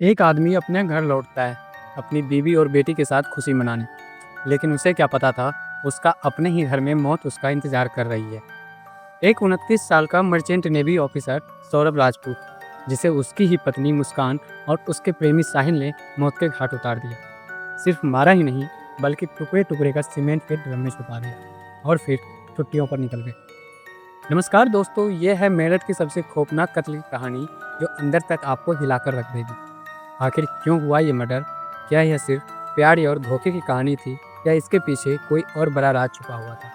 एक आदमी अपने घर लौटता है अपनी बीवी और बेटी के साथ खुशी मनाने। लेकिन उसे क्या पता था, उसका अपने ही घर में मौत उसका इंतजार कर रही है। एक 29 साल का merchant navy officer Saurabh Rajput, जिसे उसकी ही पत्नी मुस्कान और उसके प्रेमी साहिल ने मौत के घाट उतार दिया। सिर्फ मारा ही नहीं, बल्कि टुकड़े टुकड़े का सीमेंट के ड्रम में छुपा दिया और फिर छुट्टियों पर निकल गए। नमस्कार दोस्तों, ये है मेरठ की सबसे खौफनाक कत्ल की कहानी, जो अंदर तक आपको हिलाकर रख देगी। आखिर क्यों हुआ ये मर्डर? क्या यह सिर्फ प्यार और धोखे की कहानी थी, या इसके पीछे कोई और बड़ा राज छुपा हुआ था?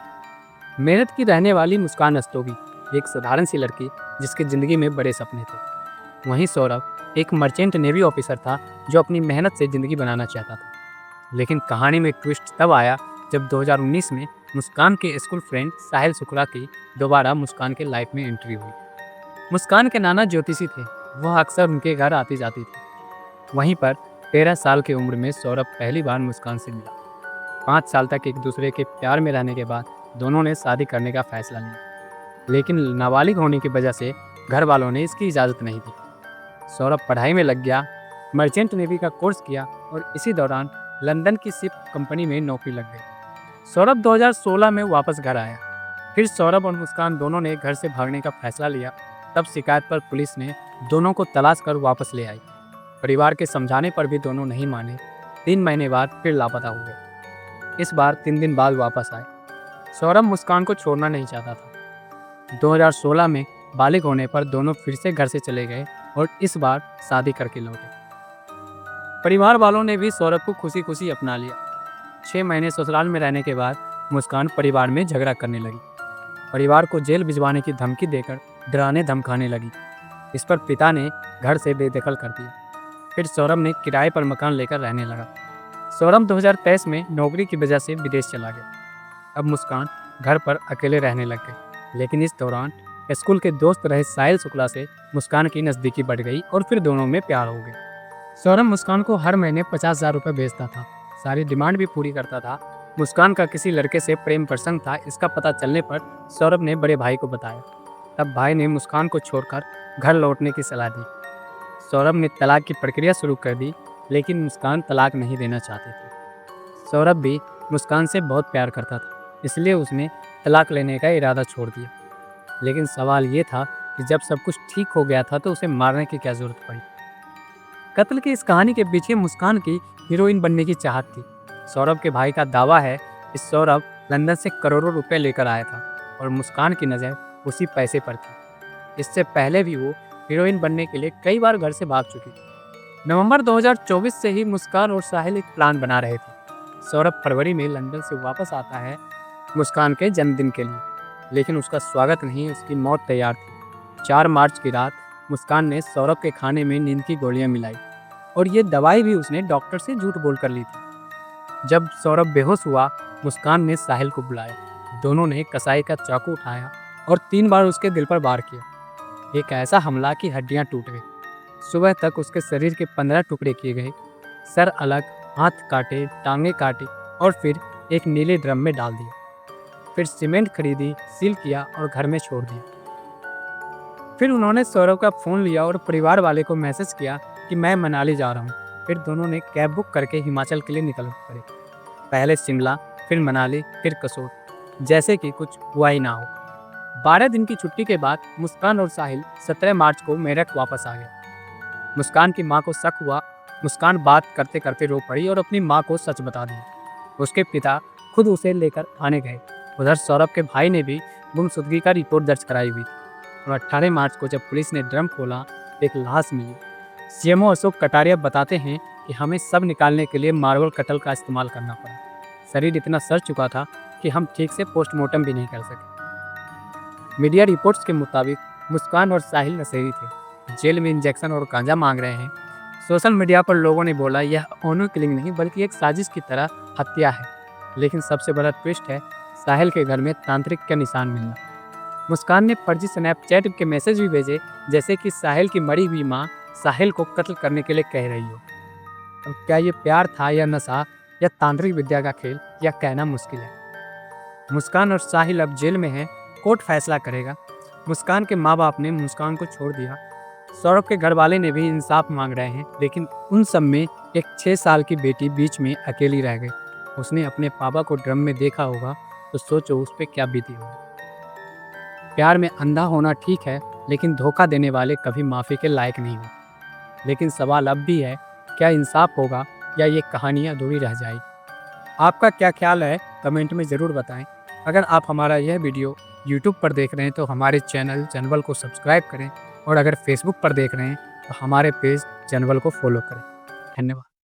मेरठ की रहने वाली मुस्कान रस्तोगी एक साधारण सी लड़की, जिसकी ज़िंदगी में बड़े सपने थे। वहीं सौरभ एक मर्चेंट नेवी ऑफिसर था, जो अपनी मेहनत से ज़िंदगी बनाना चाहता था। लेकिन कहानी में ट्विस्ट तब आया जब 2019 में मुस्कान के स्कूल फ्रेंड साहिल शुक्ला की दोबारा मुस्कान के लाइफ में एंट्री हुई। मुस्कान के नाना ज्योतिषी थे, वह अक्सर उनके घर आती जाती थी। वहीं पर 13 साल की उम्र में सौरभ पहली बार मुस्कान से मिला। 5 साल तक एक दूसरे के प्यार में रहने के बाद दोनों ने शादी करने का फैसला लिया। लेकिन नाबालिग होने की वजह से घर वालों ने इसकी इजाज़त नहीं दी। सौरभ पढ़ाई में लग गया, मर्चेंट नेवी का कोर्स किया और इसी दौरान लंदन की शिप कंपनी में नौकरी लग गई। सौरभ 2016 में वापस घर आया। फिर सौरभ और मुस्कान दोनों ने घर से भागने का फैसला लिया। तब शिकायत पर पुलिस ने दोनों को तलाश कर वापस ले आई। परिवार के समझाने पर भी दोनों नहीं माने। 3 महीने बाद फिर लापता हुए। इस बार 3 दिन बाद वापस आए। सौरभ मुस्कान को छोड़ना नहीं चाहता था। 2016 में बालिग होने पर दोनों फिर से घर से चले गए और इस बार शादी करके लौटे। परिवार वालों ने भी सौरभ को खुशी खुशी अपना लिया। 6 महीने ससुराल में रहने के बाद मुस्कान परिवार में झगड़ा करने लगी। परिवार को जेल भिजवाने की धमकी देकर डराने धमकाने लगी। इस पर पिता ने घर से बेदखल कर दिया। फिर सौरभ ने किराए पर मकान लेकर रहने लगा। सौरभ 2023 में नौकरी की वजह से विदेश चला गया। अब मुस्कान घर पर अकेले रहने लग गई। लेकिन इस दौरान स्कूल के दोस्त रहे साहिल शुक्ला से मुस्कान की नज़दीकी बढ़ गई और फिर दोनों में प्यार हो गया। सौरभ मुस्कान को हर महीने 50,000 रुपये भेजता था। सारी डिमांड भी पूरी करता था। मुस्कान का किसी लड़के से प्रेम प्रसंग था। इसका पता चलने पर सौरभ ने बड़े भाई को बताया। तब भाई ने मुस्कान को छोड़कर घर लौटने की सलाह दी। सौरभ ने तलाक की प्रक्रिया शुरू कर दी, लेकिन मुस्कान तलाक नहीं देना चाहती थी। सौरभ भी मुस्कान से बहुत प्यार करता था, इसलिए उसने तलाक लेने का इरादा छोड़ दिया। लेकिन सवाल ये था कि जब सब कुछ ठीक हो गया था तो उसे मारने की क्या जरूरत पड़ी? कत्ल की इस कहानी के पीछे मुस्कान की हीरोइन बनने की चाहत थी। सौरभ के भाई का दावा है कि सौरभ लंदन से करोड़ों रुपए लेकर आया था और मुस्कान की नज़र उसी पैसे पर थी। इससे पहले भी वो हीरोइन बनने के लिए कई बार घर से भाग चुकी थी। नवंबर 2024 से ही मुस्कान और साहिल एक प्लान बना रहे थे। सौरभ फरवरी में लंदन से वापस आता है मुस्कान के जन्मदिन के लिए, लेकिन उसका स्वागत नहीं, उसकी मौत तैयार थी। 4 मार्च की रात मुस्कान ने सौरभ के खाने में नींद की गोलियां मिलाई और ये दवाई भी उसने डॉक्टर से झूठ बोलकर ली थी। जब सौरभ बेहोश हुआ, मुस्कान ने साहिल को बुलाया। दोनों ने कसाई का चाकू उठाया और 3 बार उसके दिल पर वार किया। एक ऐसा हमला कि हड्डियां टूट गई। सुबह तक उसके शरीर के 15 टुकड़े किए गए। सर अलग, हाथ काटे, टांगे काटी और फिर एक नीले ड्रम में डाल दिया। फिर सीमेंट खरीदी, सील किया और घर में छोड़ दिया। फिर उन्होंने सौरभ का फ़ोन लिया और परिवार वाले को मैसेज किया कि मैं मनाली जा रहा हूँ। फिर दोनों ने कैब बुक करके हिमाचल के लिए निकल पड़े। पहले शिमला, फिर मनाली, फिर कसोल, जैसे कि कुछ हुआ ही ना हो। 12 दिन की छुट्टी के बाद मुस्कान और साहिल 17 मार्च को मेरठ वापस आ गए। मुस्कान की मां को शक हुआ। मुस्कान बात करते करते रो पड़ी और अपनी मां को सच बता दिया। उसके पिता खुद उसे लेकर आने गए। उधर सौरभ के भाई ने भी गुमशुदगी का रिपोर्ट दर्ज कराई हुई थी। और 18 मार्च को जब पुलिस ने ड्रम खोला, एक लाश मिली। सीएमओ अशोक कटारिया बताते हैं कि हमें सब निकालने के लिए मार्बल कटल का इस्तेमाल करना पड़ा। शरीर इतना सड़ चुका था कि हम ठीक से पोस्टमार्टम भी नहीं कर सके। मीडिया रिपोर्ट्स के मुताबिक मुस्कान और साहिल नशेड़ी थे, जेल में इंजेक्शन और गांजा मांग रहे हैं। सोशल मीडिया पर लोगों ने बोला यह ऑनर किलिंग नहीं, बल्कि एक साजिश की तरह हत्या है। लेकिन सबसे बड़ा ट्विस्ट है साहिल के घर में तांत्रिक का निशान मिलना। मुस्कान ने फर्जी स्नैपचैट के मैसेज भी भेजे, जैसे कि साहिल की मरी हुई माँ साहिल को कत्ल करने के लिए कह रही हो। अब क्या ये प्यार था या नशा या तांत्रिक विद्या का खेल, या कहना मुश्किल है। मुस्कान और साहिल अब जेल में हैं। कोर्ट फैसला करेगा। मुस्कान के माँ बाप ने मुस्कान को छोड़ दिया। सौरभ के घर वाले ने भी इंसाफ मांग रहे हैं, लेकिन उन सब में एक 6 साल की बेटी बीच में अकेली रह गई। उसने अपने पापा को ड्रम में देखा होगा, तो सोचो उस पर क्या बीती होगी। प्यार में अंधा होना ठीक है, लेकिन धोखा देने वाले कभी माफ़ी के लायक नहीं हो। लेकिन सवाल अब भी है, क्या इंसाफ होगा या ये कहानी अधूरी रह जाएगी? आपका क्या ख्याल है, कमेंट में ज़रूर बताएं। अगर आप हमारा यह वीडियो यूट्यूब पर देख रहे हैं तो हमारे चैनल जनवल को सब्सक्राइब करें, और अगर फेसबुक पर देख रहे हैं तो हमारे पेज जनवल को फॉलो करें। धन्यवाद।